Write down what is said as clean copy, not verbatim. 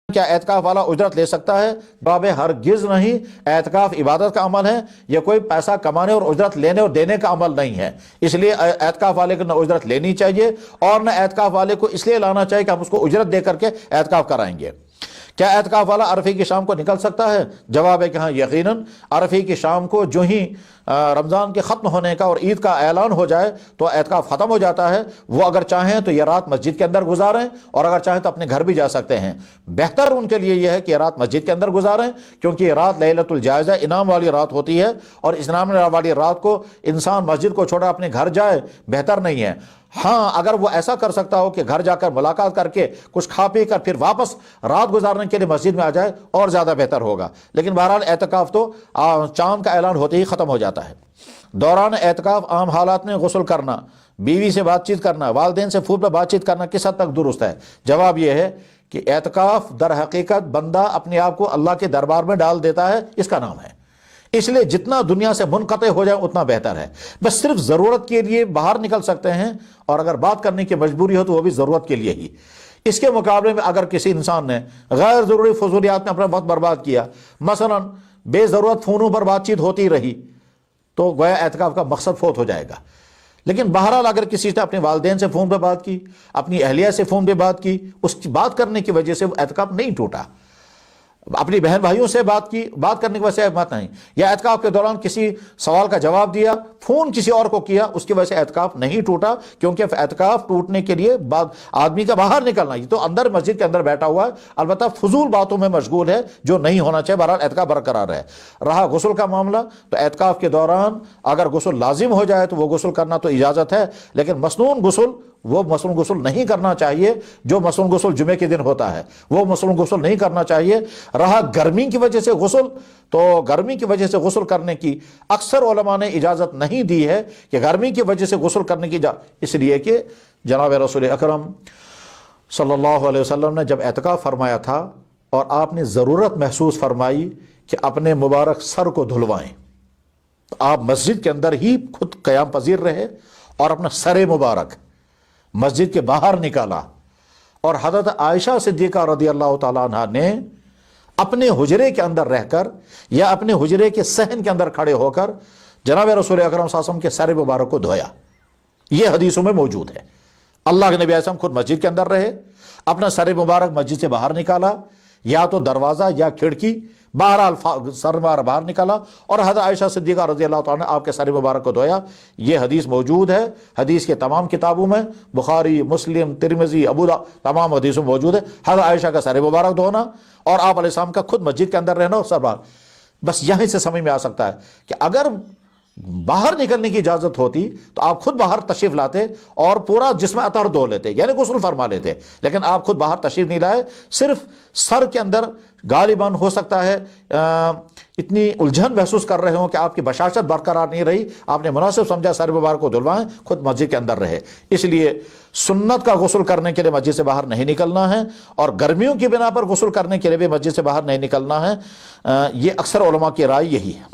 کیا اعتکاف والا اجرت لے سکتا ہے؟ جواب ہے ہرگز نہیں۔ اعتکاف عبادت کا عمل ہے، یہ کوئی پیسہ کمانے اور اجرت لینے اور دینے کا عمل نہیں ہے۔ اس لیے اعتکاف والے کو نہ اجرت لینی چاہیے اور نہ اعتکاف والے کو اس لیے لانا چاہیے کہ ہم اس کو اجرت دے کر کے اعتکاف کرائیں گے۔ کیا اعتکاف والا عرفے کی شام کو نکل سکتا ہے؟ جواب ہے کہ ہاں، یقیناً عرفے کی شام کو جو ہی رمضان کے ختم ہونے کا اور عید کا اعلان ہو جائے تو اعتکاف ختم ہو جاتا ہے۔ وہ اگر چاہیں تو یہ رات مسجد کے اندر گزاریں اور اگر چاہیں تو اپنے گھر بھی جا سکتے ہیں۔ بہتر ان کے لیے یہ ہے کہ یہ رات مسجد کے اندر گزاریں، کیونکہ یہ رات لیلۃ الجائزہ انعام والی رات ہوتی ہے، اور اس انعام والی رات کو انسان مسجد کو چھوڑا اپنے گھر جائے بہتر نہیں ہے۔ ہاں، اگر وہ ایسا کر سکتا ہو کہ گھر جا کر ملاقات کر کے کچھ کھا پی کر پھر واپس رات گزارنے کے لیے مسجد میں آ جائے اور زیادہ بہتر ہوگا، لیکن بہرحال اعتکاف تو چاند کا اعلان ہوتے ہی ختم ہو جاتا ہے۔ دوران اعتکاف عام حالات میں غسل کرنا، بیوی سے بات چیت کرنا، والدین سے فون پر بات چیت کرنا کس حد تک درست ہے؟ جواب یہ ہے کہ اعتکاف در حقیقت بندہ اپنے آپ کو اللہ کے دربار میں ڈال دیتا ہے، اس کا نام ہے۔ اس لیے جتنا دنیا سے منقطع ہو جائے اتنا بہتر ہے۔ بس صرف ضرورت کے لیے باہر نکل سکتے ہیں، اور اگر بات کرنے کی مجبوری ہو تو وہ بھی ضرورت کے لیے ہی۔ اس کے مقابلے میں اگر کسی انسان نے غیر ضروری فضولیات میں اپنا وقت برباد کیا، مثلا بے ضرورت فونوں پر بات چیت ہوتی رہی، تو گویا اعتکاف کا مقصد فوت ہو جائے گا۔ لیکن بہرحال اگر کسی نے اپنے والدین سے فون پہ بات کی، اپنی اہلیہ سے فون پہ بات کی، اس کی بات کرنے کی وجہ سے وہ اعتکاف نہیں ٹوٹا۔ اپنی بہن بھائیوں سے بات کی، بات کرنے کی وجہ سے بات نہیں، یا اعتکاف کے دوران کسی سوال کا جواب دیا، فون کسی اور کو کیا، اس کی وجہ سے اعتکاف نہیں ٹوٹا، کیونکہ اعتکاف ٹوٹنے کے لیے آدمی کا باہر نکلنا، یہ تو اندر مسجد کے اندر بیٹھا ہوا ہے، البتہ فضول باتوں میں مشغول ہے جو نہیں ہونا چاہیے۔ بہرحال اعتکاف برقرار ہے۔ رہا غسل کا معاملہ، تو اعتکاف کے دوران اگر غسل لازم ہو جائے تو وہ غسل کرنا تو اجازت ہے، لیکن مسنون غسل، وہ مسنون غسل نہیں کرنا چاہیے جو مسنون غسل جمعے کے دن ہوتا ہے، وہ مسنون غسل نہیں کرنا چاہیے۔ رہا گرمی کی وجہ سے غسل، تو گرمی کی وجہ سے غسل کرنے کی اکثر علماء نے اجازت نہیں دی ہے کہ گرمی کی وجہ سے غسل کرنے کی اس لیے کہ جناب رسول اکرم صلی اللہ علیہ وسلم نے جب اعتکاف فرمایا تھا اور آپ نے ضرورت محسوس فرمائی کہ اپنے مبارک سر کو دھلوائیں، تو آپ مسجد کے اندر ہی خود قیام پذیر رہے اور اپنا سر مبارک مسجد کے باہر نکالا، اور حضرت عائشہ صدیقہ رضی اللہ تعالیٰ عنہ نے اپنے حجرے کے اندر رہ کر یا اپنے حجرے کے صحن کے اندر کھڑے ہو کر جناب رسول اکرم صلی اللہ علیہ وسلم کے سر مبارک کو دھویا۔ یہ حدیثوں میں موجود ہے۔ اللہ کے نبی علیہ السلام خود مسجد کے اندر رہے، اپنا سر مبارک مسجد سے باہر نکالا، یا تو دروازہ یا کھڑکی، بہرحال سر مبارک باہر نکالا، اور حضرت عائشہ صدیقہ رضی اللہ تعالیٰ نے آپ کے سر مبارک کو دھویا۔ یہ حدیث موجود ہے، حدیث کے تمام کتابوں میں، بخاری، مسلم، ترمذی، ابو داؤد، تمام حدیثوں میں موجود ہے حضرت عائشہ کا سر مبارک دھونا اور آپ علیہ السلام کا خود مسجد کے اندر رہنا اور سر باہر۔ بس یہیں سے سمجھ میں آ سکتا ہے کہ اگر باہر نکلنے کی اجازت ہوتی تو آپ خود باہر تشریف لاتے اور پورا جسم اطہر دھو لیتے، یعنی غسل فرما لیتے، لیکن آپ خود باہر تشریف نہیں لائے، صرف سر کے اندر غالباً ہو سکتا ہے اتنی الجھن محسوس کر رہے ہوں کہ آپ کی بشاشت برقرار نہیں رہی، آپ نے مناسب سمجھا سر مبارک کو دھلوائیں، خود مسجد کے اندر رہے۔ اس لیے سنت کا غسل کرنے کے لیے مسجد سے باہر نہیں نکلنا ہے، اور گرمیوں کی بنا پر غسل کرنے کے لیے بھی مسجد سے باہر نہیں نکلنا ہے۔ یہ اکثر علماء کی رائے یہی ہے۔